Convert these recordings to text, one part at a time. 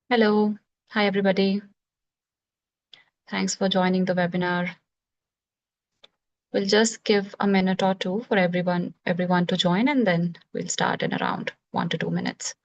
Hello. Hi, everybody. Thanks for joining the webinar. We'll just give a minute or two for everyone to join, and then we'll start in around 1 to 2 minutes.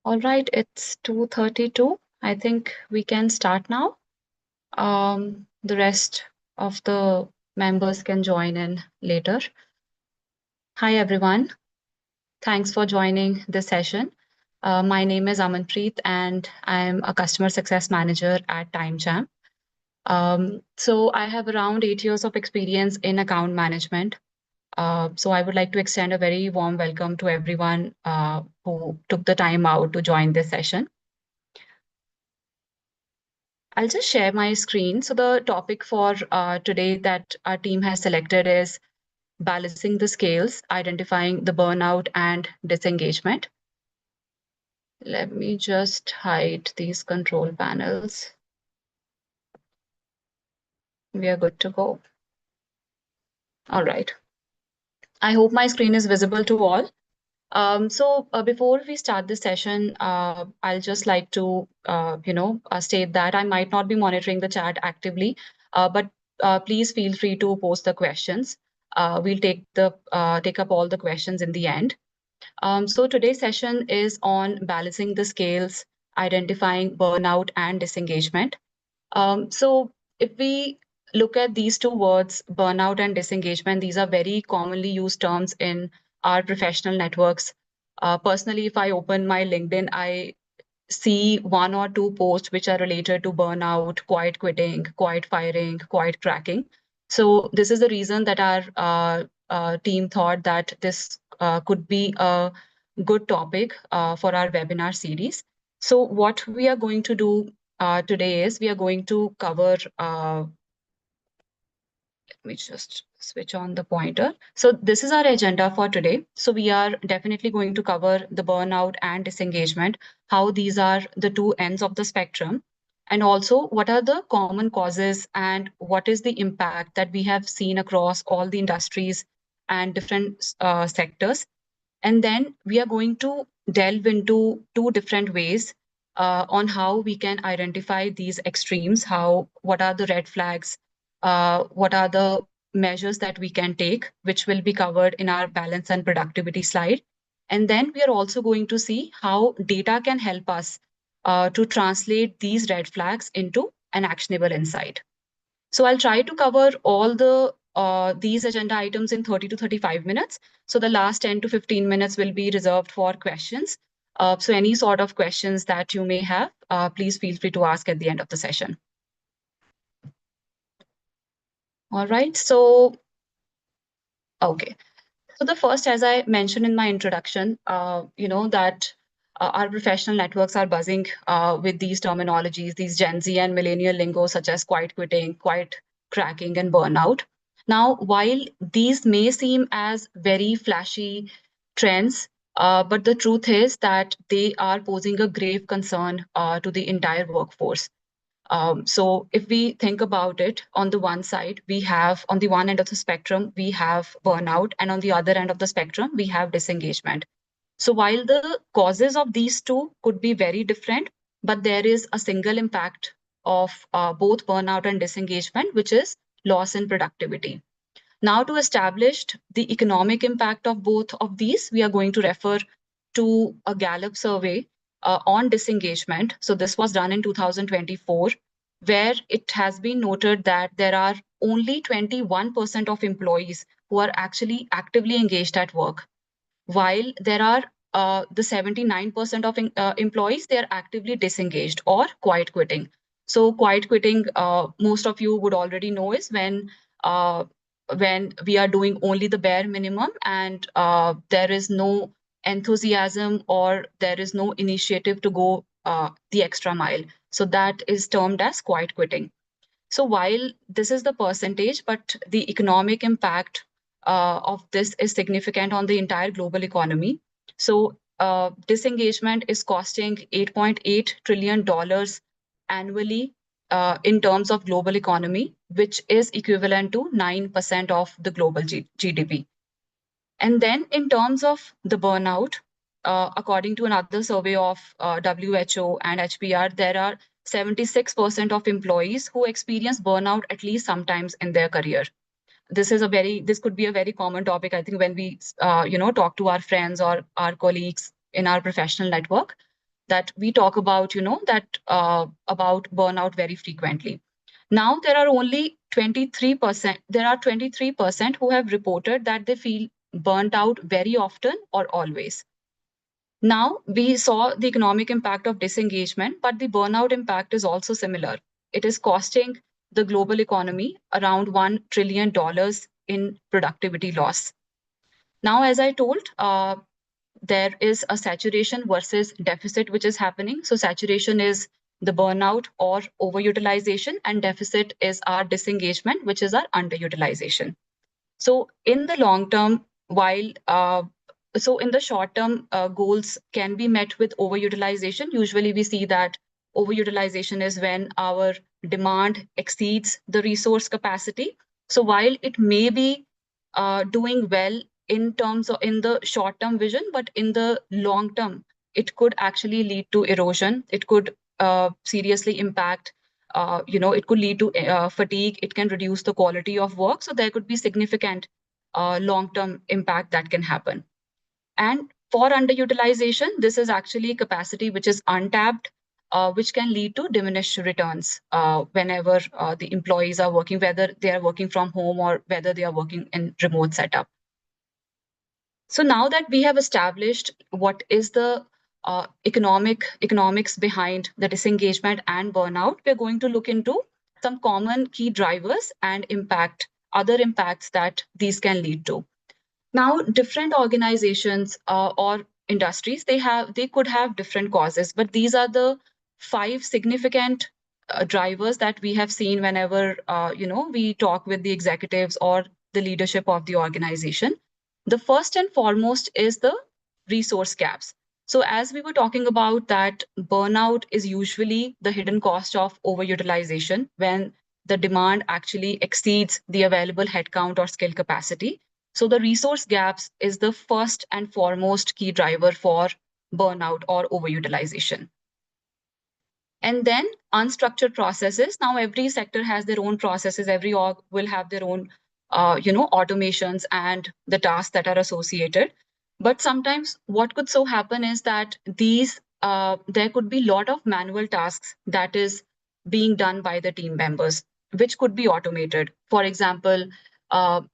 All right, it's 2:32. I think we can start now. The rest of the members can join in later. Hi, everyone. Thanks for joining this session. My name is Amanpreet, and I'm a customer success manager at TimeChamp. So I have around 8 years of experience in account management. So I would like to extend a very warm welcome to everyone who took the time out to join this session. I'll just share my screen. So the topic for today that our team has selected is balancing the scales, identifying the burnout and disengagement. Let me just hide these control panels. We are good to go. All right. I hope my screen is visible to all. Before we start this session, I'll just like to, state that I might not be monitoring the chat actively, but please feel free to post the questions. We'll take up all the questions in the end. So today's session is on balancing the scales, identifying burnout and disengagement. So if we look at these two words, burnout and disengagement, these are very commonly used terms in our professional networks. Personally, if I open my LinkedIn, I see one or two posts which are related to burnout, quiet quitting, quiet firing, quiet cracking. So this is the reason that our team thought that this could be a good topic for our webinar series. So what we are going to do today is we are going to cover let me just switch on the pointer. So this is our agenda for today. So we are definitely going to cover the burnout and disengagement, how these are the two ends of the spectrum, and also what are the common causes and what is the impact that we have seen across all the industries and different sectors. And then we are going to delve into two different ways on how we can identify these extremes, what are the red flags, what are the measures that we can take, which will be covered in our balance and productivity slide. And then we are also going to see how data can help us to translate these red flags into an actionable insight. So I'll try to cover all these agenda items in 30 to 35 minutes. So the last 10 to 15 minutes will be reserved for questions. So any sort of questions that you may have, please feel free to ask at the end of the session. All right, okay. So the first, as I mentioned in my introduction, that our professional networks are buzzing with these terminologies, these Gen Z and millennial lingo, such as quiet quitting, quiet cracking, and burnout. Now, while these may seem as very flashy trends, but the truth is that they are posing a grave concern to the entire workforce. So if we think about it, on the one side, we have, on the one end of the spectrum, we have burnout, and on the other end of the spectrum, we have disengagement. So while the causes of these two could be very different, but there is a single impact of both burnout and disengagement, which is loss in productivity. Now, to establish the economic impact of both of these, we are going to refer to a Gallup survey on disengagement. So this was done in 2024, where it has been noted that there are only 21% of employees who are actually actively engaged at work, while there are the 79% of employees, they are actively disengaged or quiet quitting. So quiet quitting, most of you would already know, is uh, when we are doing only the bare minimum and there is no enthusiasm or there is no initiative to go the extra mile. So that is termed as quiet quitting. So while this is the percentage, but the economic impact of this is significant on the entire global economy. So disengagement is costing $8.8 trillion annually in terms of global economy, which is equivalent to 9% of the global GDP. And then in terms of the burnout, according to another survey of WHO and HBR, there are 76% of employees who experience burnout at least sometimes in their career. This could be a very common topic, I think, when we talk to our friends or our colleagues in our professional network, that we talk about about burnout very frequently. Now there are 23% who have reported that they feel burnt out very often or always. Now, we saw the economic impact of disengagement, but the burnout impact is also similar. It is costing the global economy around $1 trillion in productivity loss. Now, as I told, there is a saturation versus deficit which is happening. So saturation is the burnout or overutilization, and deficit is our disengagement, which is our underutilization. So in the long term, so in the short term, goals can be met with overutilization. Usually we see that overutilization is when our demand exceeds the resource capacity. So while it may be doing well in terms of in the short term vision, but in the long term, it could actually lead to erosion. It could seriously impact it could lead to fatigue. It can reduce the quality of work. So there could be significant long-term impact that can happen. And for underutilization, this is actually capacity which is untapped, which can lead to diminished returns whenever the employees are working, whether they are working from home or whether they are working in remote setup. So now that we have established what is the economics behind the disengagement and burnout, we're going to look into some common key drivers and other impacts that these can lead to. Now, different organizations or industries, they could have different causes, but these are the 5 significant drivers that we have seen whenever we talk with the executives or the leadership of the organization. The first and foremost is the resource gaps. So as we were talking about that, burnout is usually the hidden cost of overutilization when the demand actually exceeds the available headcount or skill capacity. So the resource gaps is the first and foremost key driver for burnout or overutilization. And then unstructured processes. Now every sector has their own processes. Every org will have their own, automations and the tasks that are associated. But sometimes what could so happen is that there could be a lot of manual tasks that is being done by the team members, which could be automated. For example,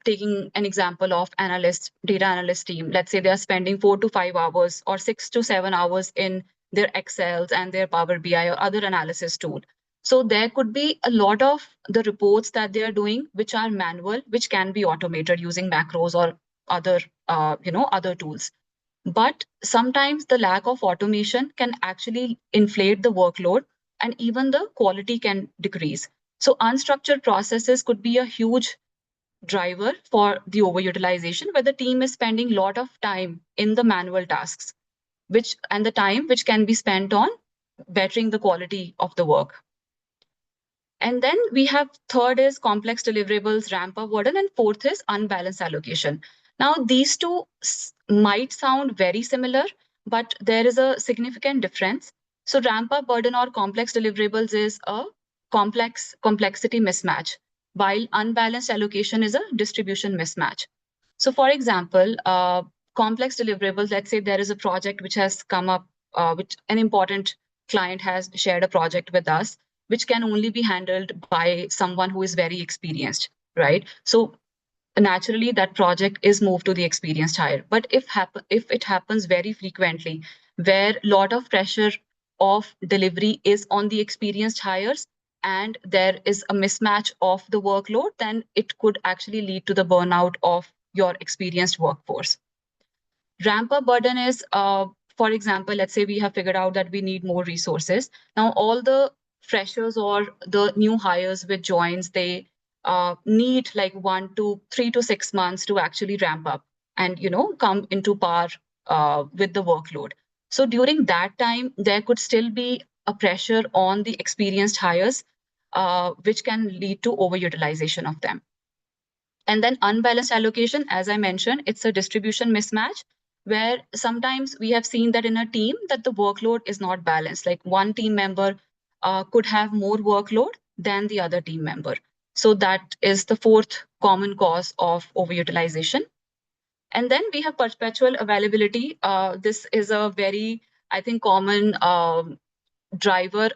taking an example of data analyst team, let's say they are spending 4 to 5 hours or 6 to 7 hours in their Excels and their Power BI or other analysis tool. So there could be a lot of the reports that they are doing, which are manual, which can be automated using macros or other tools. But sometimes the lack of automation can actually inflate the workload and even the quality can decrease. So unstructured processes could be a huge driver for the overutilization, where the team is spending a lot of time in the manual tasks, and the time which can be spent on bettering the quality of the work. And then we have third is complex deliverables, ramp up burden, and fourth is unbalanced allocation. Now, these two might sound very similar, but there is a significant difference. So ramp up burden or complex deliverables is a complexity mismatch, while unbalanced allocation is a distribution mismatch. So for example, complex deliverables, let's say there is a project which has come up, which an important client has shared a project with us, which can only be handled by someone who is very experienced, right? So naturally that project is moved to the experienced hire. But if it happens very frequently, where lot of pressure of delivery is on the experienced hires and there is a mismatch of the workload, then it could actually lead to the burnout of your experienced workforce. Ramp up burden is, for example, let's say we have figured out that we need more resources. Now, all the freshers or the new hires with joins, they need like 3 to 6 months to actually ramp up and come into par with the workload. So during that time, there could still be a pressure on the experienced hires, which can lead to overutilization of them. And then unbalanced allocation, as I mentioned, it's a distribution mismatch where sometimes we have seen that in a team that the workload is not balanced. Like one team member could have more workload than the other team member. So that is the fourth common cause of overutilization. And then we have perpetual availability. This is a very, I think, common driver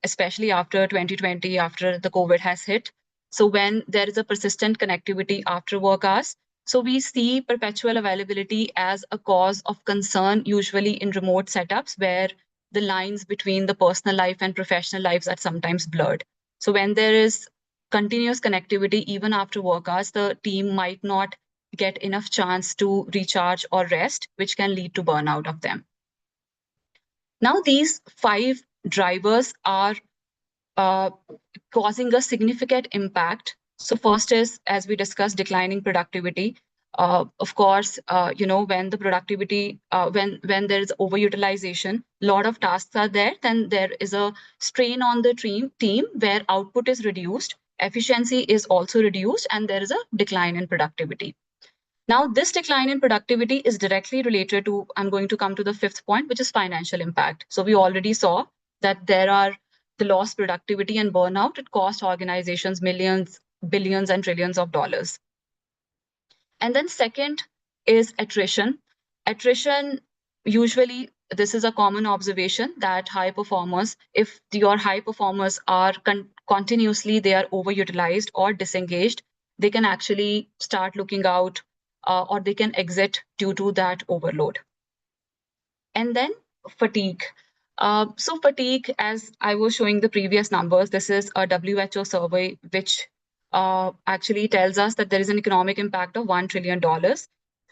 especially after 2020, after the COVID has hit. So when there is a persistent connectivity after work hours, so we see perpetual availability as a cause of concern, usually in remote setups where the lines between the personal life and professional lives are sometimes blurred. So when there is continuous connectivity, even after work hours, the team might not get enough chance to recharge or rest, which can lead to burnout of them. Now, these 5 drivers are causing a significant impact. So first is, as we discussed, declining productivity. Of course, when the productivity, when there is overutilization, a lot of tasks are there, then there is a strain on the team where output is reduced, efficiency is also reduced, and there is a decline in productivity. Now, this decline in productivity is directly related to, I'm going to come to the 5th point, which is financial impact. So we already saw that there are the lost productivity and burnout. It costs organizations millions, billions, and trillions of dollars. And then second is attrition. Attrition, usually, this is a common observation that high performers, if your high performers are continuously, they are overutilized or disengaged, they can actually start looking out or they can exit due to that overload. And then fatigue. So fatigue, as I was showing the previous numbers, this is a WHO survey, which actually tells us that there is an economic impact of $1 trillion.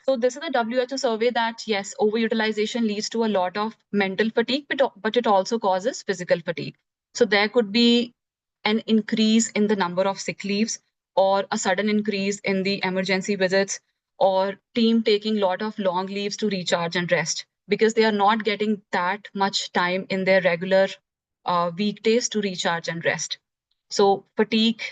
So this is a WHO survey that, yes, overutilization leads to a lot of mental fatigue, but it also causes physical fatigue. So there could be an increase in the number of sick leaves or a sudden increase in the emergency visits or team taking a lot of long leaves to recharge and rest because they are not getting that much time in their regular weekdays to recharge and rest. So fatigue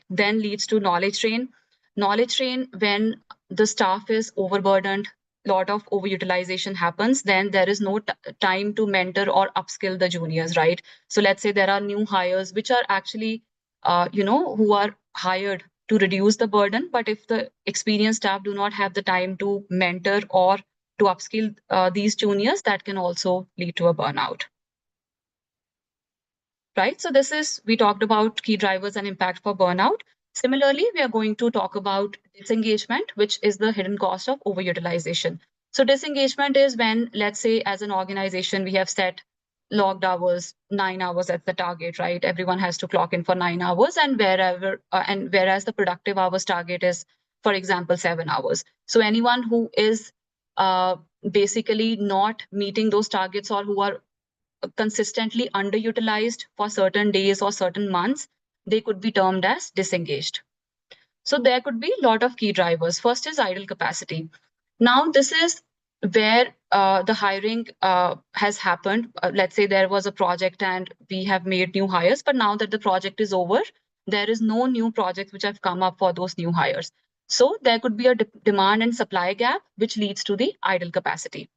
then leads to knowledge drain. Knowledge drain, when the staff is overburdened, lot of overutilization happens, then there is no time to mentor or upskill the juniors, right? So let's say there are new hires which are actually, who are hired to reduce the burden, but if the experienced staff do not have the time to mentor or to upskill these juniors, that can also lead to a burnout. Right? So we talked about key drivers and impact for burnout. Similarly, we are going to talk about disengagement, which is the hidden cost of overutilization. So disengagement is when, let's say, as an organization, we have set logged hours, 9 hours at the target, right? Everyone has to clock in for 9 hours, and whereas the productive hours target is, for example, 7 hours. So anyone who is basically not meeting those targets or who are consistently underutilized for certain days or certain months, they could be termed as disengaged. So there could be a lot of key drivers. First is idle capacity. Now, this is where the hiring has happened. Let's say there was a project and we have made new hires, but now that the project is over, there is no new projects which have come up for those new hires. So there could be a demand and supply gap, which leads to the idle capacity.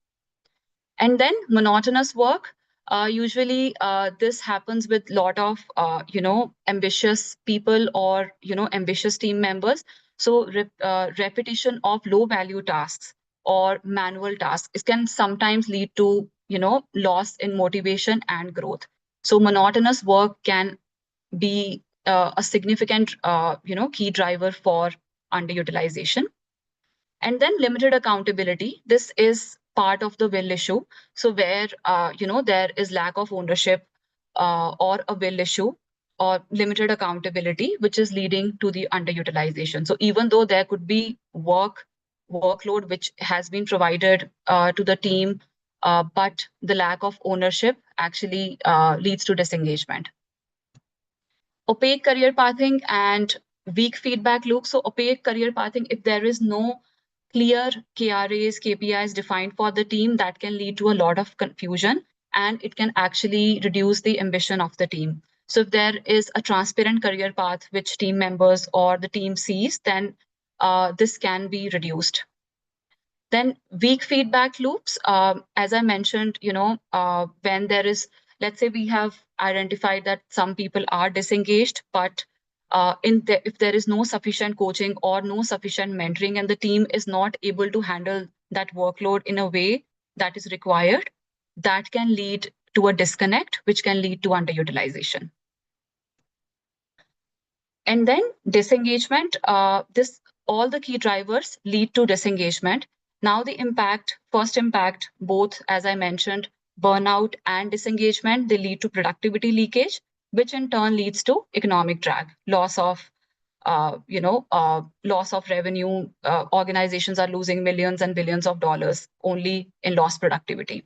And then monotonous work. Usually, this happens with a lot of, ambitious people or, ambitious team members. So repetition of low value tasks or manual tasks, it can sometimes lead to, loss in motivation and growth. So monotonous work can be a significant, key driver for underutilization. And then limited accountability. This is part of the will issue. So where there is lack of ownership or a will issue or limited accountability, which is leading to the underutilization. So even though there could be workload which has been provided to the team, but the lack of ownership actually leads to disengagement. Opaque career pathing and weak feedback loop. So opaque career pathing, if there is no clear KRAs, KPIs defined for the team, that can lead to a lot of confusion and it can actually reduce the ambition of the team. So if there is a transparent career path which team members or the team sees, then this can be reduced. Then weak feedback loops, as I mentioned, when there is, let's say we have identified that some people are disengaged, but if there is no sufficient coaching or no sufficient mentoring and the team is not able to handle that workload in a way that is required, that can lead to a disconnect, which can lead to underutilization. And then disengagement, all the key drivers lead to disengagement. Now the first impact, both as I mentioned, burnout and disengagement, they lead to productivity leakage, which in turn leads to economic drag, loss of revenue. Organizations are losing millions and billions of dollars only in lost productivity.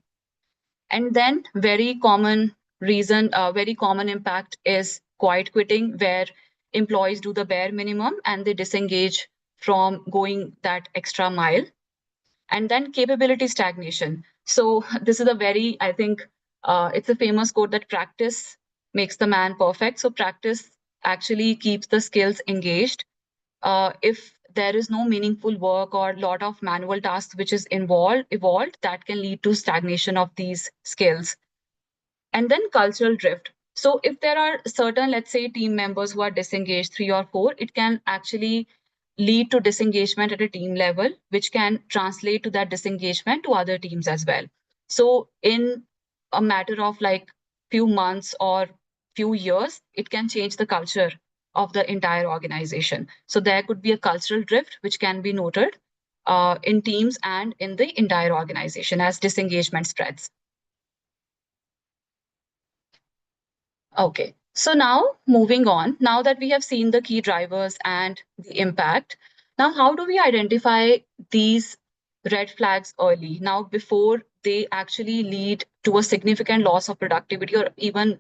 And then very common impact is quiet quitting, where employees do the bare minimum and they disengage from going that extra mile. And then capability stagnation. So this is I think, it's a famous quote that practice makes the man perfect. So practice actually keeps the skills engaged. If there is no meaningful work or a lot of manual tasks which is evolved, that can lead to stagnation of these skills. And then cultural drift. So if there are certain, let's say, team members who are disengaged, 3 or 4, it can actually lead to disengagement at a team level, which can translate to that disengagement to other teams as well. So in a matter of like few months or few years, it can change the culture of the entire organization. So there could be a cultural drift, which can be noted in teams and in the entire organization as disengagement spreads. Okay, so now moving on, now that we have seen the key drivers and the impact, now how do we identify these red flags early? Now, before they actually lead to a significant loss of productivity or even,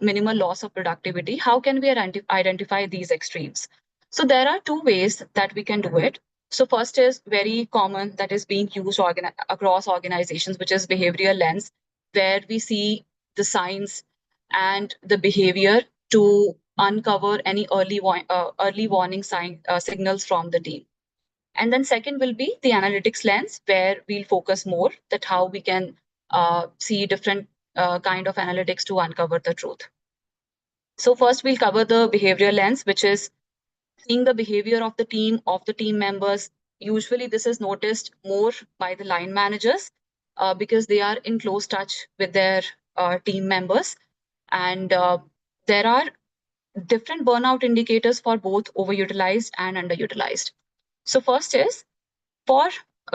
minimal loss of productivity, how can we identify these extremes? So there are two ways that we can do it. So first is very common that is being used across organizations, which is behavioral lens, where we see the signs and the behavior to uncover any early warning signals from the team. And then second will be the analytics lens, where we'll focus more that how we can see different kind of analytics to uncover the truth. So first we'll cover the behavioral lens, which is seeing the behavior of the team members. Usually this is noticed more by the line managers because they are in close touch with their team members. And there are different burnout indicators for both overutilized and underutilized. So first is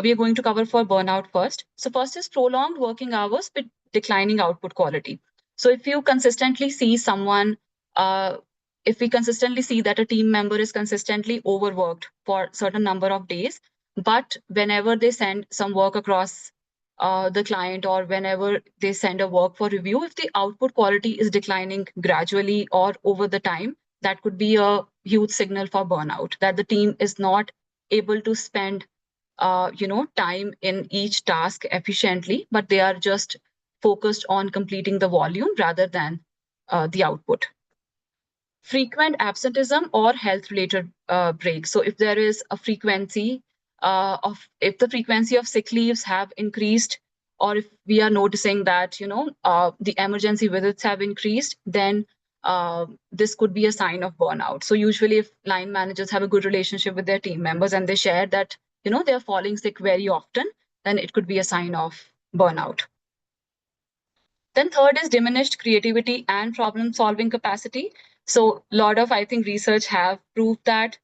we are going to cover for burnout first. So first is prolonged working hours with declining output quality. So if you consistently see if we consistently see that a team member is consistently overworked for certain number of days, but whenever they send some work across the client or whenever they send a work for review, if the output quality is declining gradually or over the time, that could be a huge signal for burnout, that the team is not able to spend time in each task efficiently, but they are just focused on completing the volume rather than the output. Frequent absenteeism or health related breaks. So if there is a frequency if the frequency of sick leaves have increased or if we are noticing that the emergency visits have increased, then this could be a sign of burnout. So usually if line managers have a good relationship with their team members and they share that they're falling sick very often, then it could be a sign of burnout. Then third is diminished creativity and problem solving capacity. So a lot of, I think, research have proved that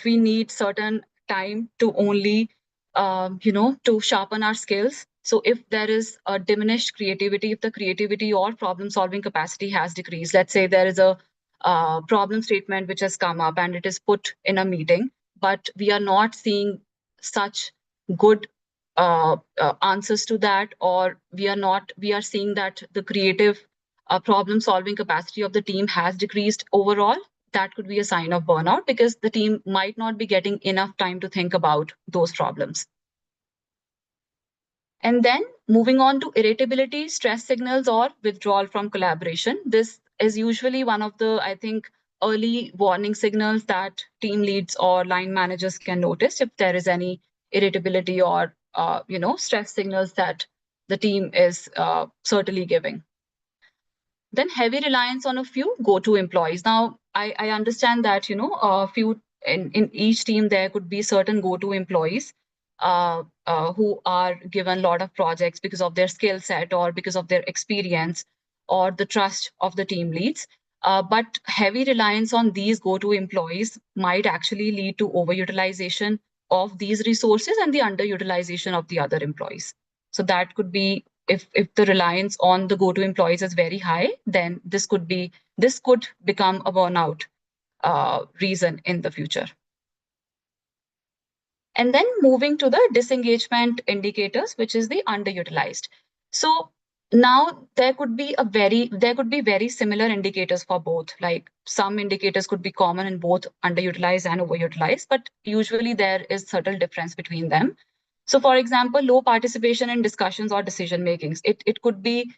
we need certain time to only to sharpen our skills. So if there is a diminished creativity, if the creativity or problem solving capacity has decreased, let's say there is a problem statement which has come up and it is put in a meeting, but we are not seeing such good answers to that, or we are seeing that the creative problem solving capacity of the team has decreased overall, that could be a sign of burnout, because the team might not be getting enough time to think about those problems. And then moving on to irritability, stress signals, or withdrawal from collaboration. This is usually one of the, I think, early warning signals that team leads or line managers can notice if there is any irritability or stress signals that the team is certainly giving. Then heavy reliance on a few go-to employees. Now, I understand that a few in each team there could be certain go-to employees who are given a lot of projects because of their skill set or because of their experience or the trust of the team leads. But heavy reliance on these go-to employees might actually lead to overutilization of these resources and the underutilization of the other employees. So that could be, if the reliance on the go-to employees is very high, then this could become a burnout reason in the future. And then moving to the disengagement indicators, which is the underutilized. So now there could be very similar indicators for both. Like some indicators could be common in both underutilized and overutilized, but usually there is subtle difference between them. So for example, low participation in discussions or decision makings. It could be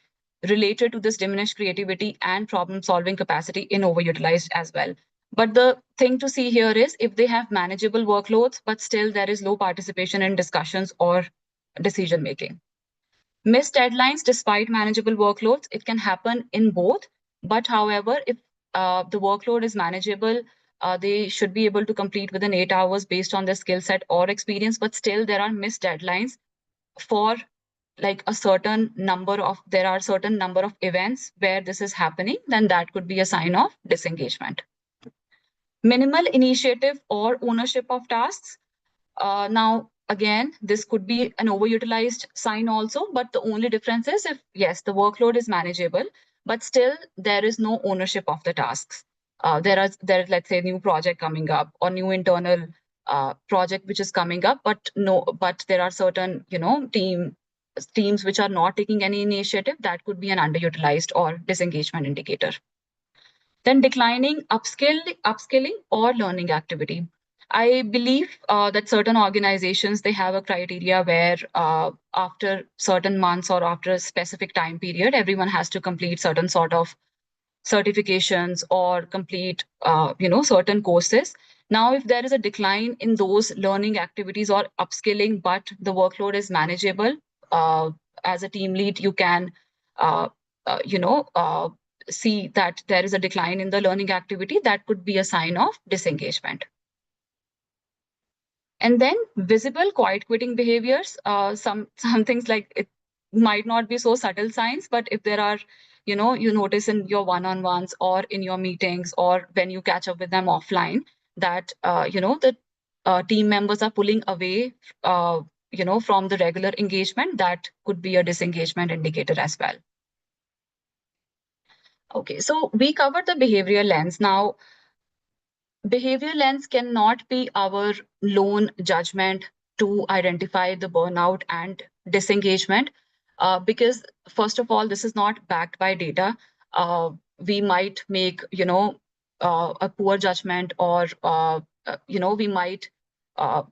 related to this diminished creativity and problem solving capacity in overutilized as well. But the thing to see here is if they have manageable workloads, but still there is low participation in discussions or decision making. Missed deadlines despite manageable workloads, it can happen in both. But however, if the workload is manageable, they should be able to complete within 8 hours based on their skill set or experience, but still there are missed deadlines for like there are certain number of events where this is happening, then that could be a sign of disengagement. Minimal initiative or ownership of tasks. Now, again, this could be an overutilized sign also, but the only difference is if, yes, the workload is manageable, but still there is no ownership of the tasks. There's, let's say, new project coming up or new internal project which is coming up, but there are certain, teams which are not taking any initiative. That could be an underutilized or disengagement indicator. Then declining upskilling or learning activity. I believe that certain organizations, they have a criteria where after certain months or after a specific time period, everyone has to complete certain sort of certifications or complete certain courses. Now, if there is a decline in those learning activities or upskilling, but the workload is manageable, as a team lead, you can uh, uh, you know uh, see that there is a decline in the learning activity. That could be a sign of disengagement. And then visible quiet quitting behaviors. Some things like it might not be so subtle signs, but if there are, you notice in your one-on-ones or in your meetings or when you catch up with them offline that the team members are pulling away, from the regular engagement, that could be a disengagement indicator as well. Okay, so we covered the behavioral lens. Now, behavior lens cannot be our lone judgment to identify the burnout and disengagement, because first of all, this is not backed by data. We might make a poor judgment, or we might uh,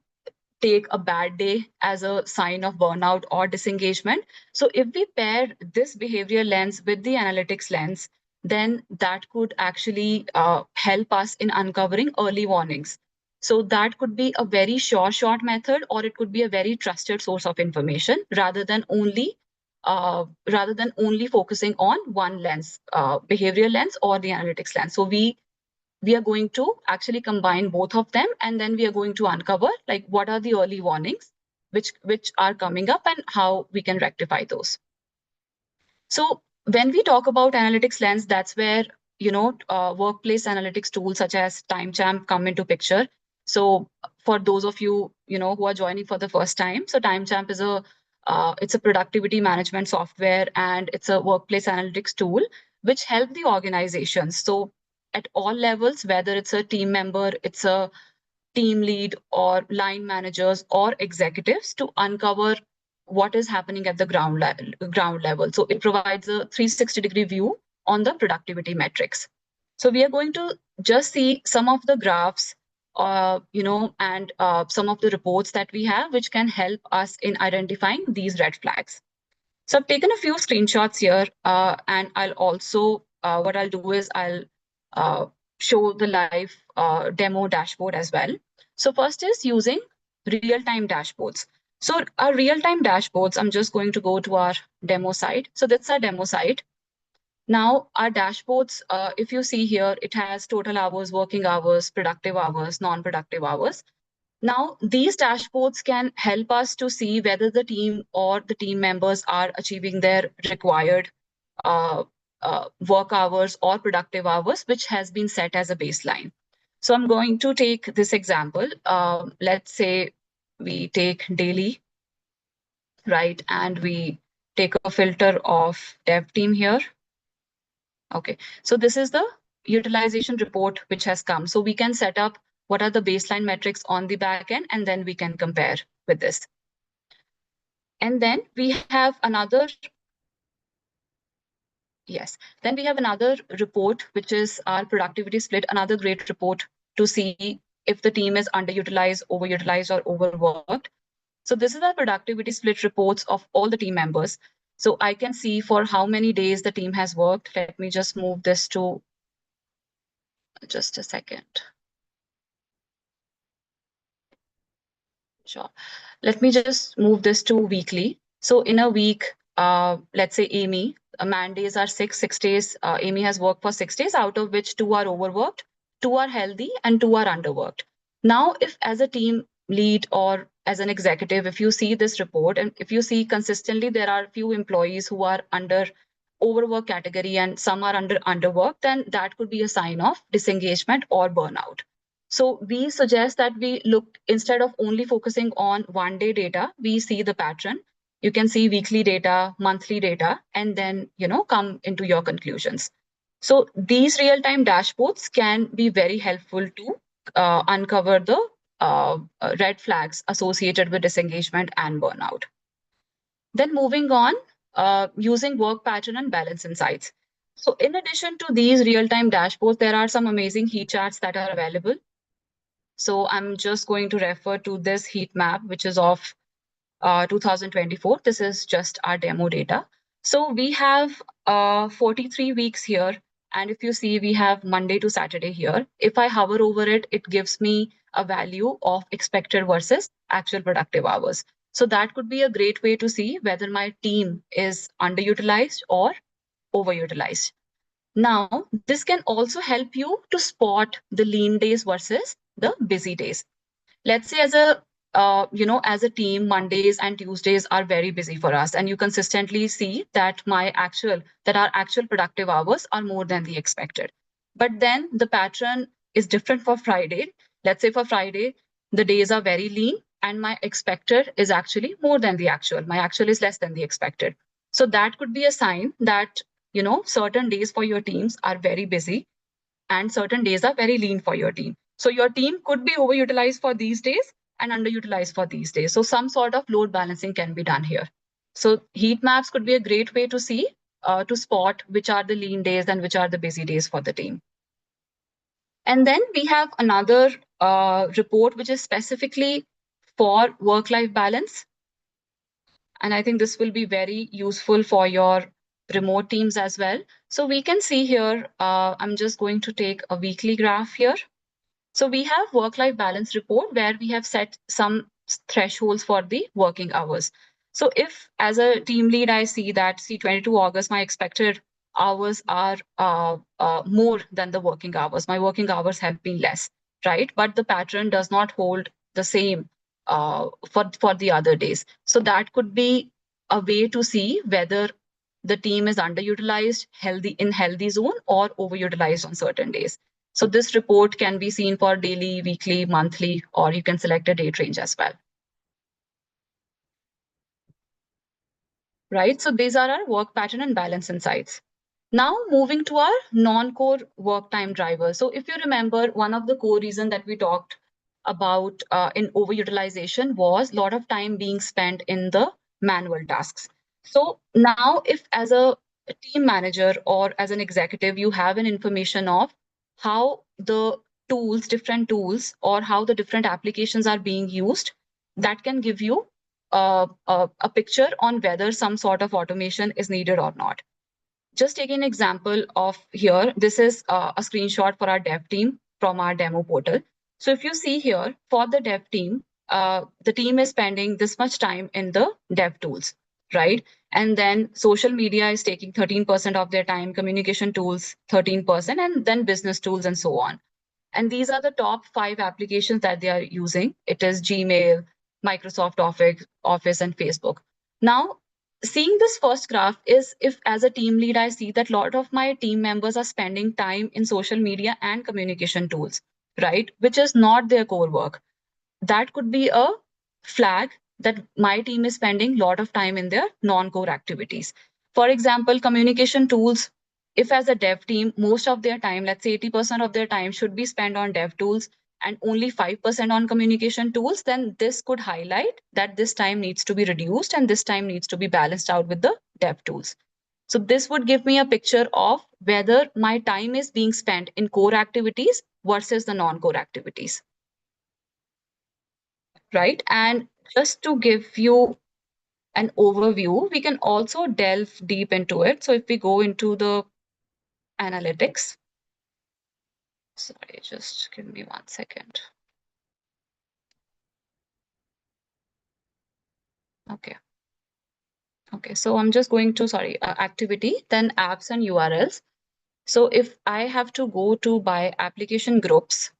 take a bad day as a sign of burnout or disengagement. So if we pair this behavioral lens with the analytics lens, then that could actually help us in uncovering early warnings. So that could be a very short method, or it could be a very trusted source of information rather than only rather than only focusing on one lens, behavioral lens or the analytics lens. So we are going to actually combine both of them, and then we are going to uncover like what are the early warnings which are coming up and how we can rectify those. So when we talk about analytics lens, that's where workplace analytics tools such as TimeChamp come into picture. So for those of you who are joining for the first time, so TimeChamp is it's a productivity management software, and it's a workplace analytics tool which help the organizations. So at all levels, whether it's a team member, it's a team lead or line managers or executives, to uncover what is happening at the ground level. So it provides a 360-degree view on the productivity metrics. So we are going to just see some of the graphs, and some of the reports that we have, which can help us in identifying these red flags. So I've taken a few screenshots here, and I'll also, what I'll do is I'll uh, show the live demo dashboard as well. So first is using real-time dashboards. So our real-time dashboards, I'm just going to go to our demo site. So that's our demo site. Now our dashboards, if you see here, it has total hours, working hours, productive hours, non-productive hours. Now, these dashboards can help us to see whether the team or the team members are achieving their required uh, work hours or productive hours, which has been set as a baseline. So I'm going to take this example. Let's say we take daily, right? And we take a filter of dev team here. Okay, so this is the utilization report which has come. So we can set up what are the baseline metrics on the back end, and then we can compare with this. And then we have another, yes, then we have another report, which is our productivity split, another great report to see if the team is underutilized, overutilized, or overworked. So this is our productivity split reports of all the team members. So I can see for how many days the team has worked. Let me just move this to just a second. Sure. Let me just move this to weekly. So in a week, let's say Amy, man days are 6 days. Amy has worked for 6 days, out of which 2 are overworked, 2 are healthy, and 2 are underworked. Now, if as a team lead or as an executive, if you see this report and if you see consistently there are few employees who are under overwork category and some are under underwork, then that could be a sign of disengagement or burnout. So we suggest that we look, instead of only focusing on 1 day data, we see the pattern. You can see weekly data, monthly data, and then come into your conclusions. So these real-time dashboards can be very helpful to uncover the red flags associated with disengagement and burnout. Then moving on, using work pattern and balance insights. So in addition to these real-time dashboards, there are some amazing heat charts that are available. So I'm just going to refer to this heat map, which is of 2024. This is just our demo data. So we have 43 weeks here. And if you see, we have Monday to Saturday here. If I hover over it, it gives me a value of expected versus actual productive hours. So that could be a great way to see whether my team is underutilized or overutilized. Now, this can also help you to spot the lean days versus the busy days. Let's say as a team, Mondays and Tuesdays are very busy for us, and you consistently see that our actual productive hours are more than the expected. But then the pattern is different for Friday. Let's say for Friday, the days are very lean and my expected is actually more than the actual. My actual is less than the expected. So that could be a sign that, certain days for your teams are very busy and certain days are very lean for your team. So your team could be overutilized for these days and underutilized for these days. So some sort of load balancing can be done here. So heat maps could be a great way to see, to spot which are the lean days and which are the busy days for the team. And then we have another report, which is specifically for work-life balance. And I think this will be very useful for your remote teams as well. So we can see here, I'm just going to take a weekly graph here. So we have work-life balance report where we have set some thresholds for the working hours. So if as a team lead, I see that, see, 22 August, my expected hours are more than the working hours. My working hours have been less, right? But the pattern does not hold the same for the other days. So that could be a way to see whether the team is underutilized, healthy zone, or overutilized on certain days. So this report can be seen for daily, weekly, monthly, or you can select a date range as well. Right? So these are our work pattern and balance insights. Now moving to our non-core work time drivers. So if you remember, one of the core reasons that we talked about in overutilization was a lot of time being spent in the manual tasks. So now if as a team manager or as an executive, you have an information of how the tools, different tools, or how the different applications are being used, that can give you a picture on whether some sort of automation is needed or not. Just taking an example of here, this is a screenshot for our dev team from our demo portal. So if you see here, for the dev team, the team is spending this much time in the dev tools, right? And then social media is taking 13% of their time, communication tools 13%, and then business tools and so on. And these are the top 5 applications that they are using. It is Gmail, Microsoft Office, and Facebook. Now, seeing this first graph is, if as a team lead, I see that a lot of my team members are spending time in social media and communication tools, right? Which is not their core work. That could be a flag that my team is spending a lot of time in their non-core activities. For example, communication tools, if as a dev team, most of their time, let's say 80% of their time should be spent on dev tools and only 5% on communication tools, then this could highlight that this time needs to be reduced and this time needs to be balanced out with the dev tools. So this would give me a picture of whether my time is being spent in core activities versus the non-core activities, right? And just to give you an overview, we can also delve deep into it. So if we go into the analytics, sorry, just give me 1 second. Okay. Okay, so I'm just going to, sorry, activity, then apps and URLs. So if I have to go to by application groups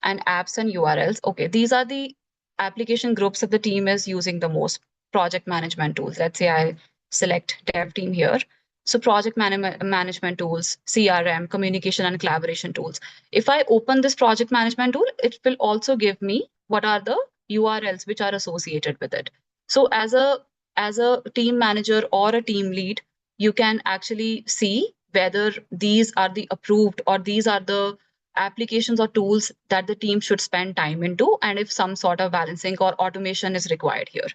and apps and URLs, okay, these are the application groups that the team is using the most. Project management tools. Let's say I select dev team here. So project management tools, CRM, communication and collaboration tools. If I open this project management tool, it will also give me what are the URLs which are associated with it. So as a team manager or a team lead, you can actually see whether these are the approved or these are the applications or tools that the team should spend time into, and if some sort of balancing or automation is required here.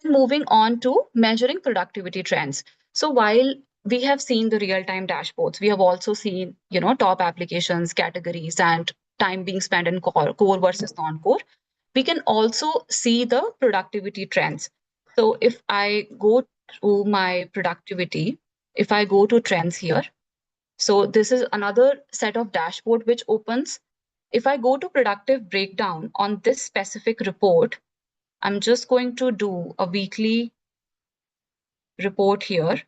Moving on to measuring productivity trends. So while we have seen the real-time dashboards, we have also seen, top applications, categories, and time being spent in core versus non-core. We can also see the productivity trends. So if I go to my productivity, if I go to trends here, so this is another set of dashboard which opens. If I go to productive breakdown on this specific report, I'm just going to do a weekly report here.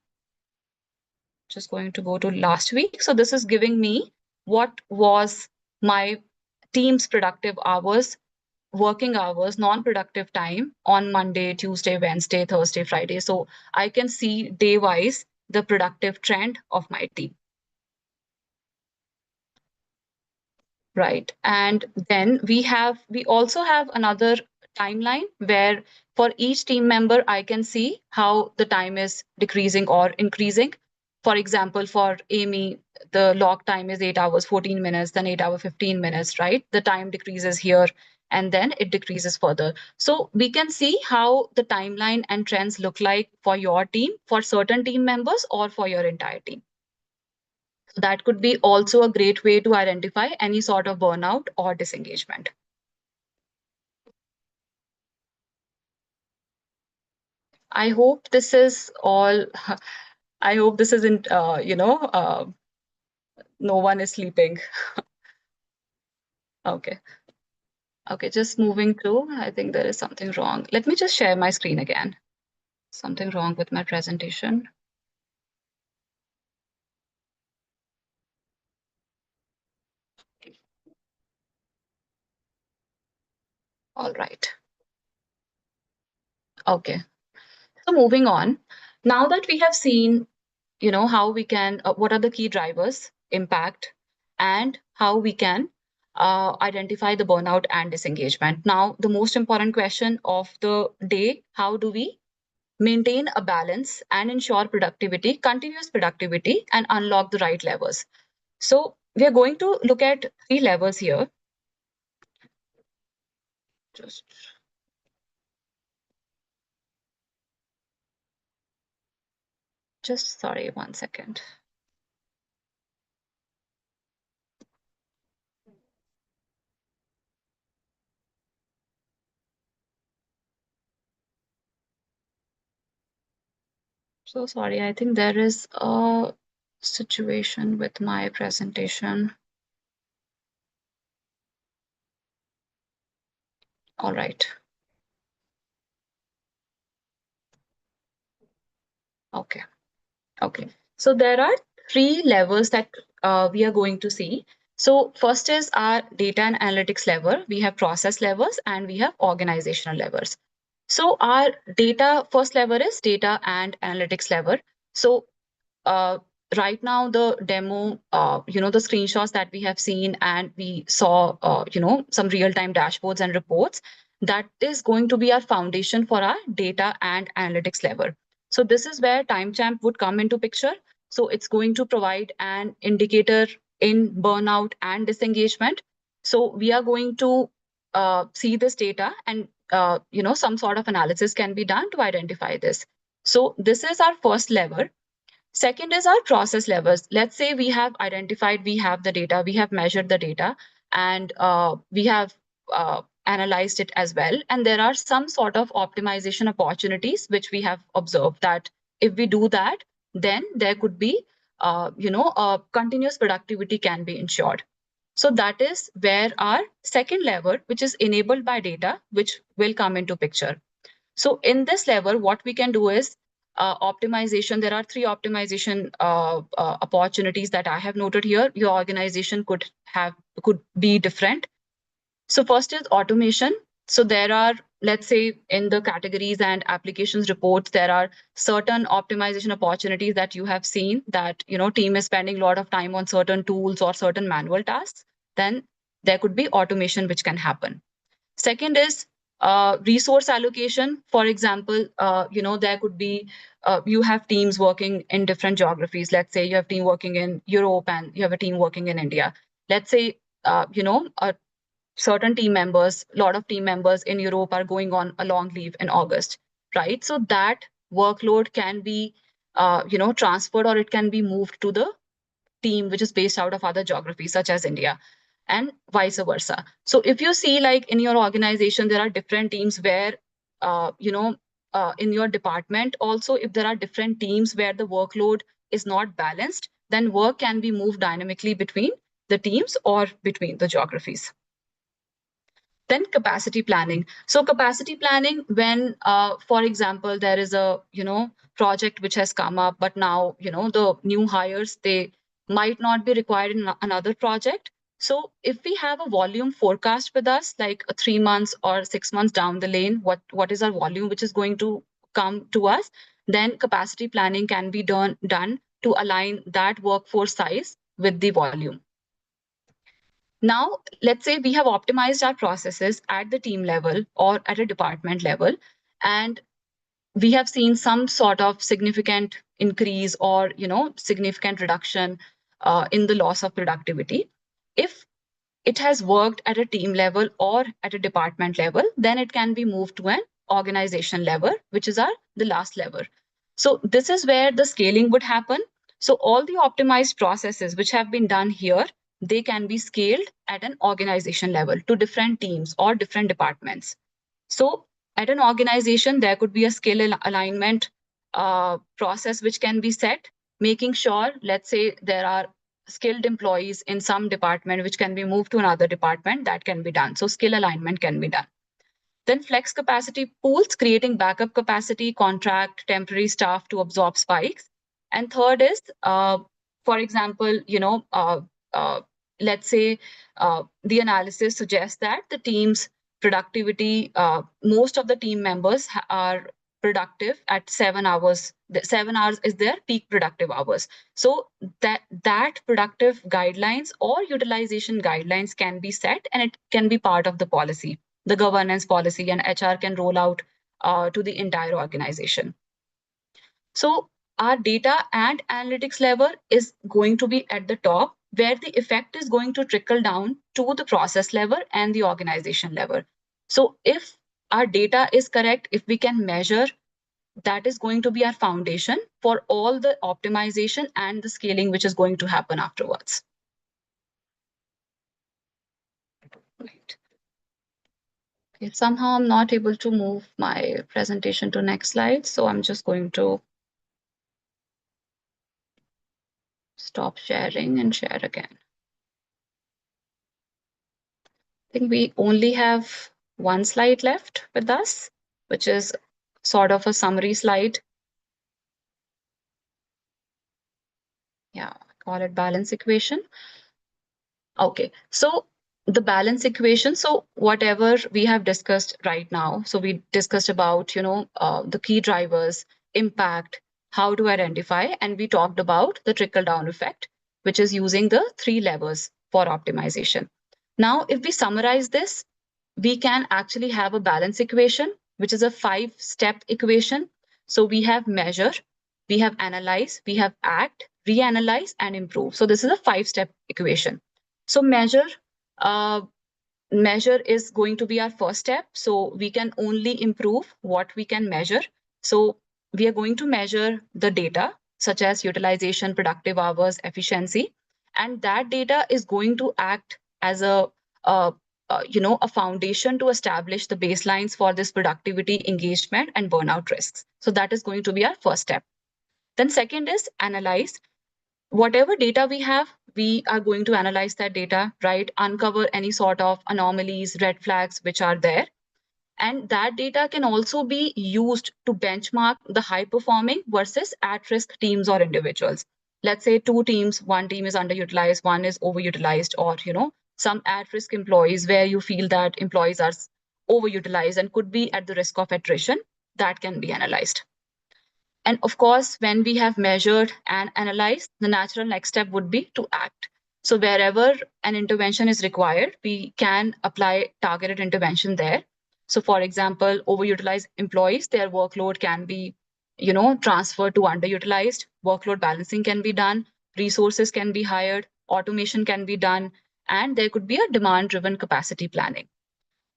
Just going to go to last week. So this is giving me what was my team's productive hours, working hours, non-productive time on Monday, Tuesday, Wednesday, Thursday, Friday. So I can see day-wise the productive trend of my team. Right. And then we also have another timeline where for each team member, I can see how the time is decreasing or increasing. For example, for Amy, the log time is 8 hours, 14 minutes, then 8 hour, 15 minutes, right? The time decreases here and then it decreases further. So we can see how the timeline and trends look like for your team, for certain team members, or for your entire team. So that could be also a great way to identify any sort of burnout or disengagement. I hope this is all. I hope this isn't, no one is sleeping. Okay. Okay, just moving through. I think there is something wrong. Let me just share my screen again. Something wrong with my presentation. All right. Okay. So moving on. Now that we have seen, how we can, what are the key drivers, impact, and how we can identify the burnout and disengagement. Now, the most important question of the day, how do we maintain a balance and ensure productivity, continuous productivity, and unlock the right levers? So we are going to look at three levers here. Just sorry, 1 second. So sorry, I think there is a situation with my presentation. All right. Okay. Okay. So there are three levels that we are going to see. So first is our data and analytics level. We have process levels and we have organizational levels. So our data first level is data and analytics level. So uh, right now the demo, the screenshots that we have seen and we saw, some real-time dashboards and reports, that is going to be our foundation for our data and analytics level. So this is where timestamp would come into picture. So it's going to provide an indicator in burnout and disengagement. So we are going to see this data and, some sort of analysis can be done to identify this. So this is our first level. Second is our process levels. Let's say we have identified, we have the data, we have measured the data, and we have analyzed it as well. And there are some sort of optimization opportunities which we have observed that if we do that, then there could be, continuous productivity can be ensured. So that is where our second level, which is enabled by data, which will come into picture. So in this level, what we can do is optimization. There are three optimization opportunities that I have noted here. Your organization could be different. So first is automation. So there are, let's say, in the categories and applications reports, there are certain optimization opportunities that you have seen that, team is spending a lot of time on certain tools or certain manual tasks. Then there could be automation which can happen. Second is resource allocation. For example, there could be, you have teams working in different geographies. Let's say you have team working in Europe and you have a team working in India. Let's say, a certain team members, a lot of team members in Europe are going on a long leave in August, right? So that workload can be, transferred, or it can be moved to the team which is based out of other geographies such as India, and vice versa. So if you see, like, in your organization there are different teams where, in your department also, if there are different teams where the workload is not balanced, then work can be moved dynamically between the teams or between the geographies. Then capacity planning. So capacity planning, when, for example, there is a, project which has come up, but now, the new hires, they might not be required in another project. So if we have a volume forecast with us, like 3 months or 6 months down the lane, what is our volume which is going to come to us, then capacity planning can be done to align that workforce size with the volume. Now, let's say we have optimized our processes at the team level or at a department level, and we have seen some sort of significant increase or, significant reduction in the loss of productivity. If it has worked at a team level or at a department level, then it can be moved to an organization level, which is the last level. So this is where the scaling would happen. So all the optimized processes which have been done here, they can be scaled at an organization level to different teams or different departments. So at an organization, there could be a skill alignment process which can be set, making sure, let's say there are skilled employees in some department which can be moved to another department, that can be done. So skill alignment can be done. Then flex capacity pools, creating backup capacity, contract temporary staff to absorb spikes. And third is, for example, uh, let's say the analysis suggests that the team's productivity, most of the team members are productive at 7 hours. 7 hours is their peak productive hours. So that productive guidelines or utilization guidelines can be set, and it can be part of the policy, the governance policy, and HR can roll out to the entire organization. So our data and analytics level is going to be at the top, where the effect is going to trickle down to the process level and the organization level. So if our data is correct, if we can measure, that is going to be our foundation for all the optimization and the scaling which is going to happen afterwards. Right. Okay, somehow I'm not able to move my presentation to next slide, so I'm just going to stop sharing and share again. I think we only have one slide left with us, which is sort of a summary slide. Yeah, call it balance equation. Okay, so the balance equation. So whatever we have discussed right now, so we discussed about, the key drivers, impact, how to identify, and we talked about the trickle down effect, which is using the 3 levers for optimization. Now, if we summarize this, we can actually have a balance equation, which is a 5-step equation. So we have measure, we have analyze, we have act, reanalyze, and improve. So this is a 5-step equation. So uh, measure is going to be our first step. So we can only improve what we can measure. So we are going to measure the data, such as utilization, productive hours, efficiency, and that data is going to act as a foundation to establish the baselines for this productivity, engagement, and burnout risks. So that is going to be our first step. Then second is analyze. Whatever data we have, we are going to analyze that data, right? Uncover any sort of anomalies, red flags which are there. And that data can also be used to benchmark the high performing versus at-risk teams or individuals. Let's say 2 teams, one team is underutilized, one is overutilized, or some at-risk employees where you feel that employees are overutilized and could be at the risk of attrition. That can be analyzed. And of course, when we have measured and analyzed, the natural next step would be to act. So wherever an intervention is required, we can apply targeted intervention there. So for example, overutilized employees, their workload can be, transferred to underutilized, workload balancing can be done, resources can be hired, automation can be done, and there could be a demand-driven capacity planning.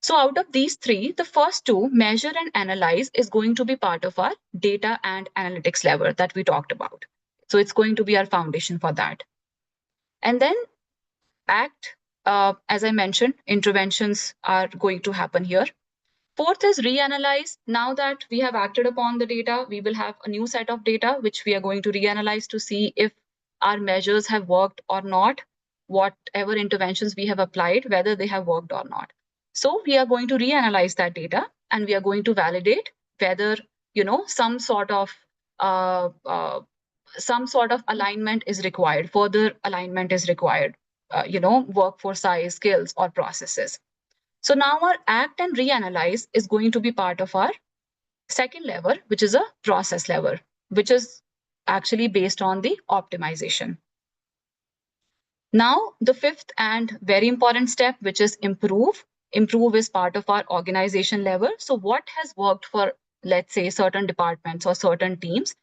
So out of these 3, the first 2, measure and analyze, is going to be part of our data and analytics lever that we talked about. So it's going to be our foundation for that. And then act, as I mentioned, interventions are going to happen here. Fourth is reanalyze. Now that we have acted upon the data, we will have a new set of data, which we are going to reanalyze to see if our measures have worked or not, whatever interventions we have applied, whether they have worked or not. So we are going to reanalyze that data, and we are going to validate whether, some sort of alignment is required, further alignment is required, workforce size, skills, or processes. So now our act and reanalyze is going to be part of our second lever, which is a process lever, which is actually based on the optimization. Now, the fifth and very important step, which is improve. Improve is part of our organization level. So what has worked for, let's say, certain departments or certain teams,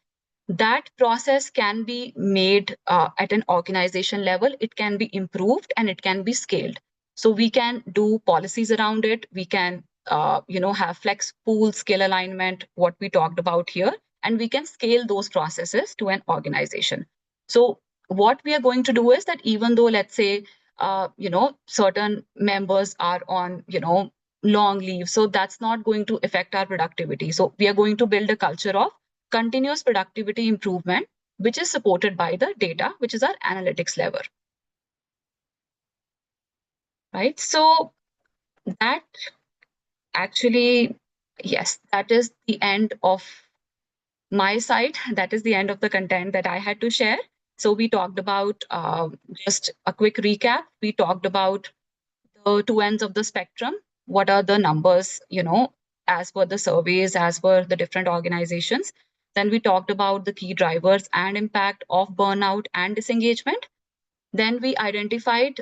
that process can be made at an organization level. It can be improved and it can be scaled. So we can do policies around it. We can, have flex pool, skill alignment, what we talked about here, and we can scale those processes to an organization. So what we are going to do is that even though, let's say, certain members are on, long leave, so that's not going to affect our productivity. So we are going to build a culture of continuous productivity improvement, which is supported by the data, which is our analytics lever. right? So that actually, yes, that is the end of my side. That is the end of the content that I had to share. So we talked about just a quick recap. We talked about the two ends of the spectrum. What are the numbers, as per the surveys, as per the different organizations. Then we talked about the key drivers and impact of burnout and disengagement. Then we identified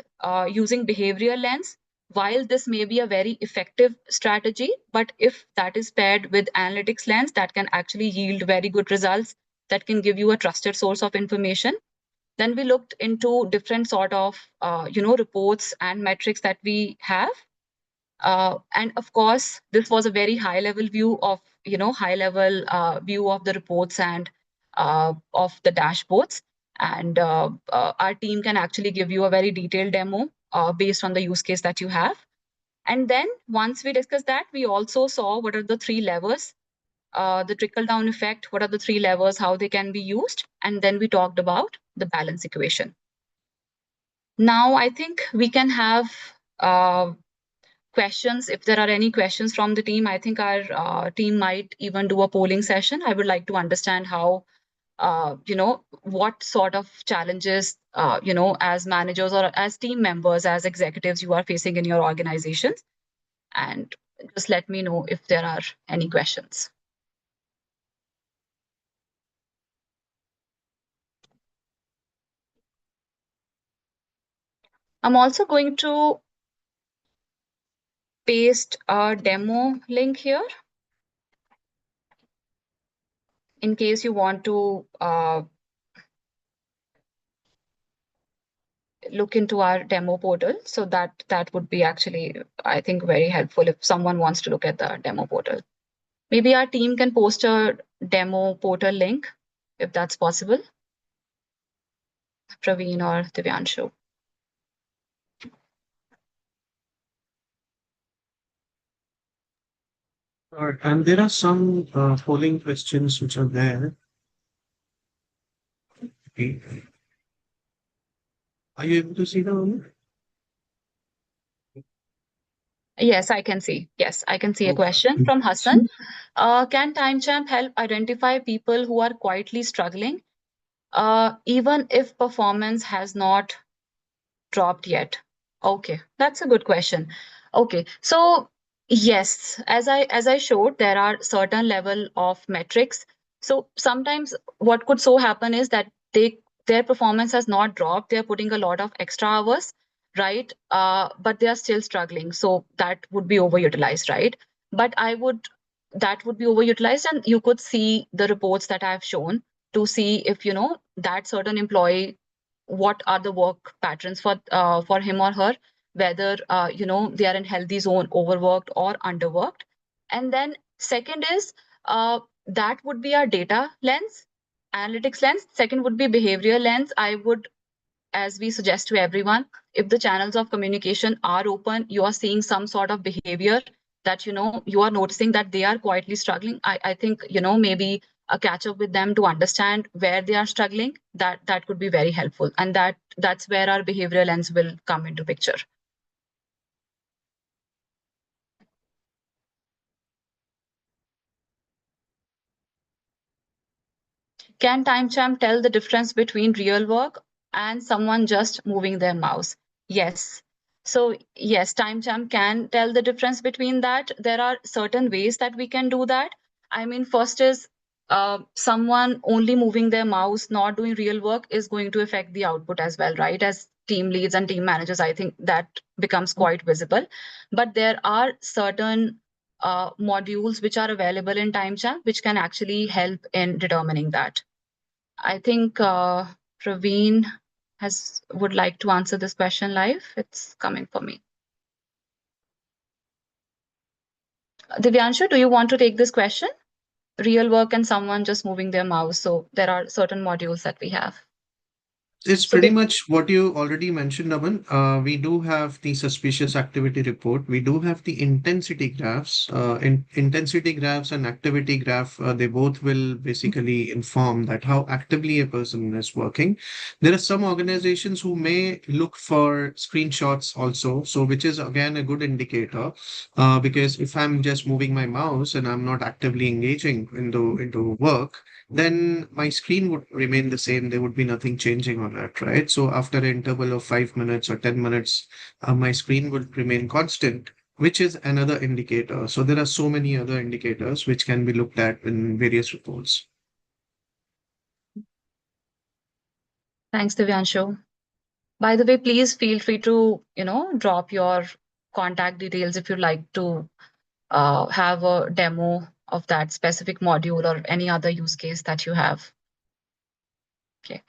using behavioral lens. While this may be a very effective strategy, but if that is paired with analytics lens, that can actually yield very good results, that can give you a trusted source of information. Then we looked into different sort of reports and metrics that we have. And of course, this was a very high level view of, high level view of the reports and of the dashboards. And our team can actually give you a very detailed demo based on the use case that you have. And then once we discussed that, we also saw what are the three levers, the trickle down effect, what are the three levers, how they can be used. And then we talked about the balance equation. Now, I think we can have questions. If there are any questions from the team, I think our team might even do a polling session. I would like to understand how, what sort of challenges, as managers or as team members, as executives, you are facing in your organizations. And just let me know if there are any questions. I'm also going to paste a demo link here in case you want to look into our demo portal. So that would be actually, I think, very helpful if someone wants to look at the demo portal. Maybe our team can post a demo portal link if that's possible. Praveen or Divyanshu. And there are some polling questions which are there. Okay. Are you able to see them? Yes, I can see. Yes, I can see a Okay. question from Hassan. Can TimeChamp help identify people who are quietly struggling, even if performance has not dropped yet? Okay, that's a good question. Okay, so yes, as I showed, there are certain level of metrics. So sometimes what could so happen is that their performance has not dropped. They're putting a lot of extra hours, right? But they are still struggling. So that would be overutilized, right? But that would be overutilized, and you could see the reports that I've shown to see if that certain employee, what are the work patterns for him or her, whether they are in healthy zone, overworked or underworked. And then second is that would be our data lens, analytics lens. Second would be behavioral lens. I would, as we suggest to everyone, if the channels of communication are open, you are seeing some sort of behavior that you are noticing that they are quietly struggling. I think maybe a catch up with them to understand where they are struggling, that could be very helpful, and that's where our behavioral lens will come into picture. Can TimeChamp tell the difference between real work and someone just moving their mouse? Yes. So yes, TimeChamp can tell the difference between that. There are certain ways that we can do that. I mean, first is someone only moving their mouse, not doing real work, is going to affect the output as well, right? As team leads and team managers, I think that becomes quite visible. But there are certain modules which are available in TimeChamp which can actually help in determining that. I think Praveen would like to answer this question live. It's coming for me. Divyanshu, do you want to take this question? Real work and someone just moving their mouse. So there are certain modules that we have. It's So pretty they much what you already mentioned, Aman. We do have the suspicious activity report. We do have the intensity graphs. Intensity graphs and activity graph, they both will basically inform that how actively a person is working. There are some organizations who may look for screenshots also, so which is again a good indicator, because if I'm just moving my mouse and I'm not actively engaging into work, then my screen would remain the same. There would be nothing changing on it, right? So after an interval of 5 minutes or 10 minutes, my screen would remain constant, which is another indicator. So there are so many other indicators which can be looked at in various reports. Thanks, Divyanshu. By the way, please feel free to, drop your contact details if you'd like to have a demo of that specific module or any other use case that you have. Okay.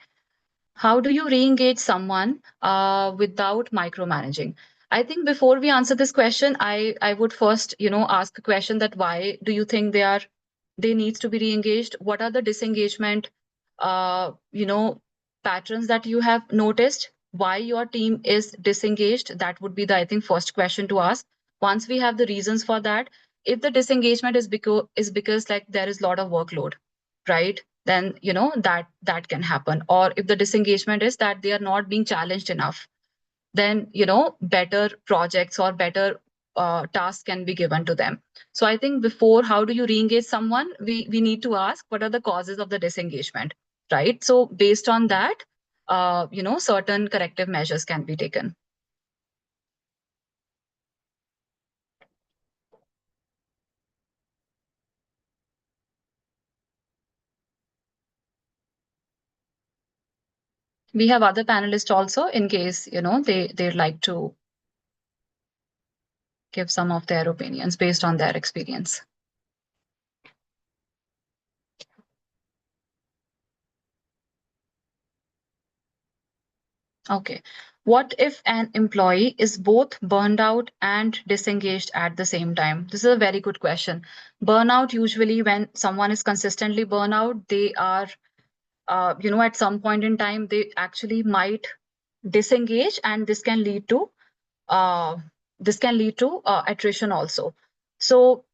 How do you re-engage someone without micromanaging? I think before we answer this question, I would first, ask a question that why do you think they needs to be re-engaged? What are the disengagement, uh, you know, patterns that you have noticed? Why your team is disengaged? That would be the, I think, first question to ask. Once we have the reasons for that, if the disengagement is because like there is a lot of workload, right? Then that can happen. Or if the disengagement is that they are not being challenged enough, then better projects or better tasks can be given to them. So I think before how do you re-engage someone, we need to ask what are the causes of the disengagement, right? So based on that, certain corrective measures can be taken. We have other panelists also in case they'd like to give some of their opinions based on their experience. Okay. What if an employee is both burned out and disengaged at the same time? This is a very good question. Burnout, usually when someone is consistently burned out, they are, at some point in time, they actually might disengage, and uh, attrition also. So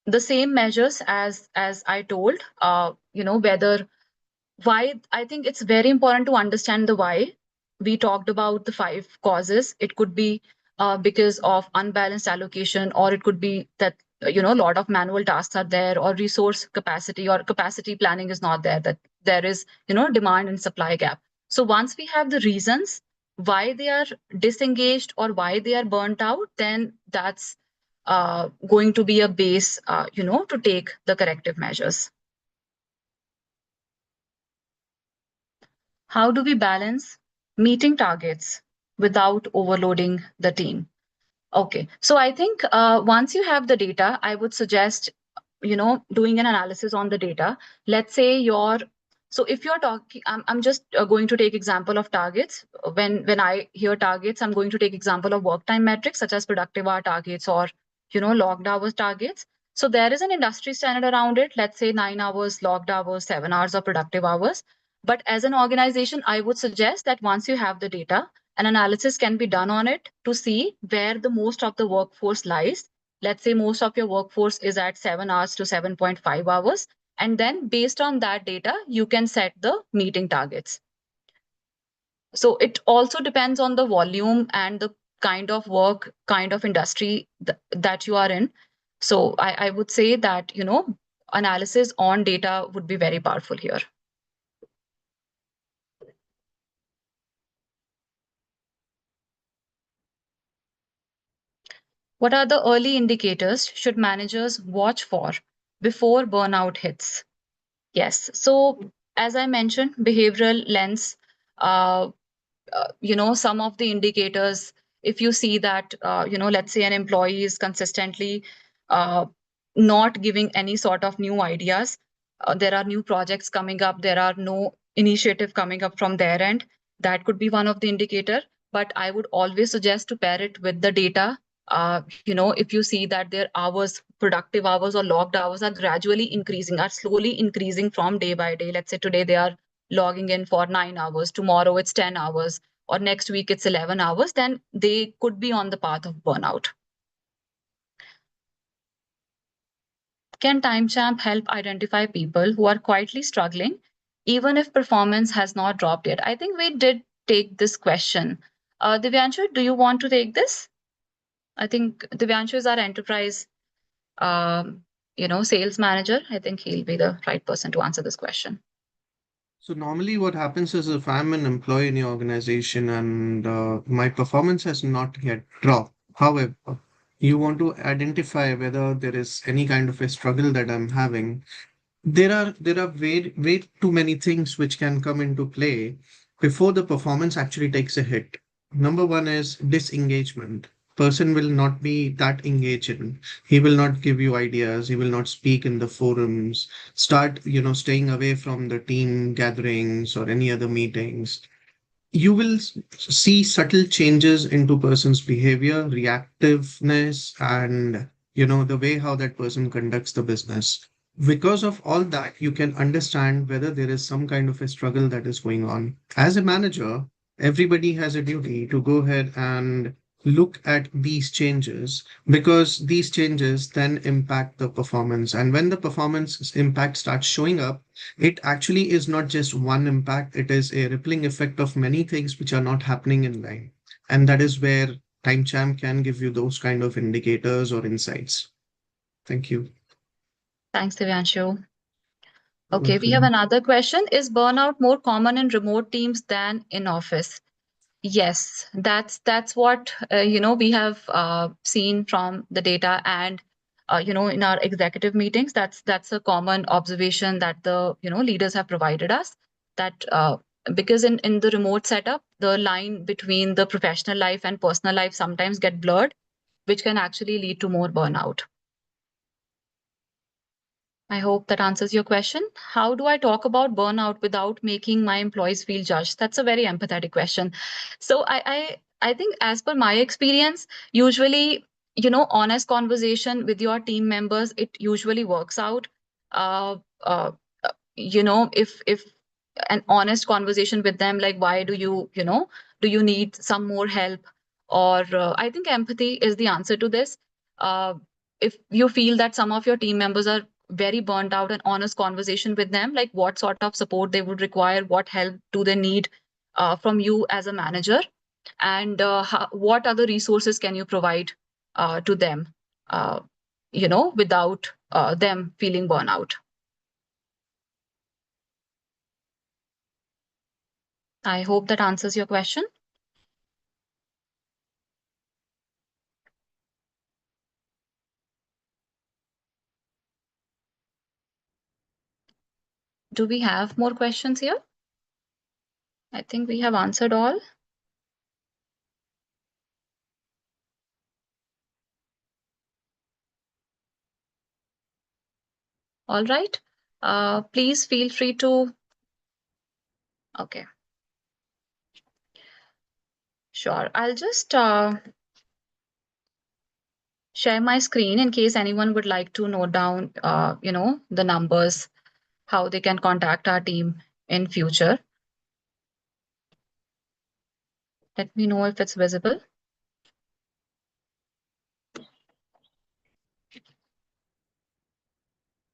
the same measures as I told, whether why. I think it's very important to understand the why. We talked about the five causes. It could be because of unbalanced allocation, or it could be that a lot of manual tasks are there, or resource capacity or capacity planning is not there, that there is demand and supply gap. So once we have the reasons why they are disengaged or why they are burnt out, then that's going to be a base to take the corrective measures. How do we balance meeting targets without overloading the team? Okay, so I think once you have the data, I would suggest doing an analysis on the data. Let's say so if you're talking, I'm just going to take example of targets. When I hear targets, I'm going to take example of work time metrics such as productive hour targets or logged hours targets. So there is an industry standard around it. Let's say 9 hours logged hours, 7 hours of productive hours. But as an organization, I would suggest that once you have the data, an analysis can be done on it to see where the most of the workforce lies. Let's say most of your workforce is at 7 hours to 7.5 hours. And then based on that data, you can set the meeting targets. So it also depends on the volume and the kind of work, kind of industry that you are in. So I would say that, analysis on data would be very powerful here. What are the early indicators should managers watch for before burnout hits? Yes. So as I mentioned, behavioral lens, uh, some of the indicators, if you see that, let's say an employee is consistently uh, not giving any sort of new ideas, there are new projects coming up, there are no initiative coming up from their end, that could be one of the indicator. But I would always suggest to pair it with the data. If you see that their hours, productive hours or logged hours are gradually increasing, are slowly increasing from day by day. Let's say today they are logging in for 9 hours, tomorrow it's 10 hours, or next week it's 11 hours, then they could be on the path of burnout. Can TimeChamp help identify people who are quietly struggling, even if performance has not dropped yet? I think we did take this question. Divyanshu, do you want to take this? I think Divyanshu is our enterprise, sales manager. I think he'll be the right person to answer this question. So normally what happens is if I'm an employee in your organization and my performance has not yet dropped, however, you want to identify whether there is any kind of a struggle that I'm having. There are way too many things which can come into play before the performance actually takes a hit. Number one is disengagement. Person will not be that engaging. He will not give you ideas. He will not speak in the forums. Start, staying away from the team gatherings or any other meetings. You will see subtle changes into person's behavior, reactiveness, and the way how that person conducts the business. Because of all that, you can understand whether there is some kind of a struggle that is going on. As a manager, everybody has a duty to go ahead and look at these changes, because these changes then impact the performance. And when the performance impact starts showing up, it actually is not just one impact, it is a rippling effect of many things which are not happening in line. And that is where TimeChamp can give you those kind of indicators or insights. Thank you. Thanks, Divyanshu. You're Okay, we have welcome. another question. Is burnout more common in remote teams than in office? Yes, that's what we have seen from the data, and in our executive meetings, that's a common observation that the leaders have provided us, that because in the remote setup, the line between the professional life and personal life sometimes get blurred, which can actually lead to more burnout. I hope that answers your question. How do I talk about burnout without making my employees feel judged? That's a very empathetic question. So I think, as per my experience, usually, honest conversation with your team members, it usually works out. Uh, uh, if an honest conversation with them, like, why do you need some more help? Or I think empathy is the answer to this. Uh, if you feel that some of your team members are very burnt out, an honest conversation with them, like what sort of support they would require, what help do they need from you as a manager, and what other resources can you provide to them, uh, without them feeling burnout. I hope that answers your question. Do we have more questions here? I think we have answered all. All right. Please feel free to. Okay, sure. I'll just share my screen in case anyone would like to note down, the numbers, how they can contact our team in future. Let me know if it's visible.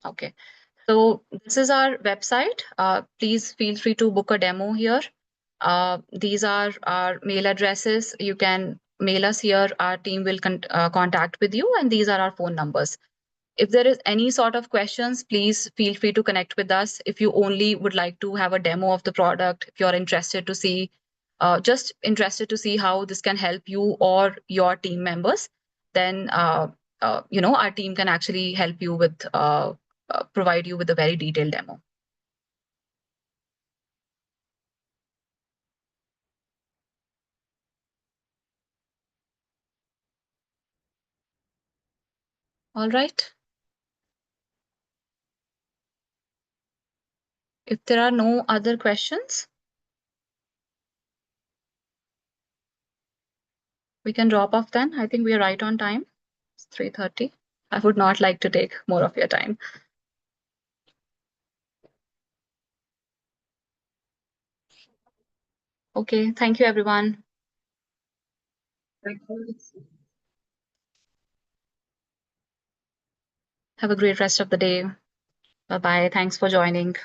Okay. So this is our website. Please feel free to book a demo here. These are our mail addresses. You can mail us here. Our team will contact with you, and these are our phone numbers. If there is any sort of questions, please feel free to connect with us. If you only would like to have a demo of the product, if you're interested to see, just interested to see how this can help you or your team members, then our team can actually help you with provide you with a very detailed demo. All right. If there are no other questions, we can drop off then. I think we are right on time. It's 3:30. I would not like to take more of your time. Okay, thank you, everyone. Have a great rest of the day. Bye bye. Thanks for joining.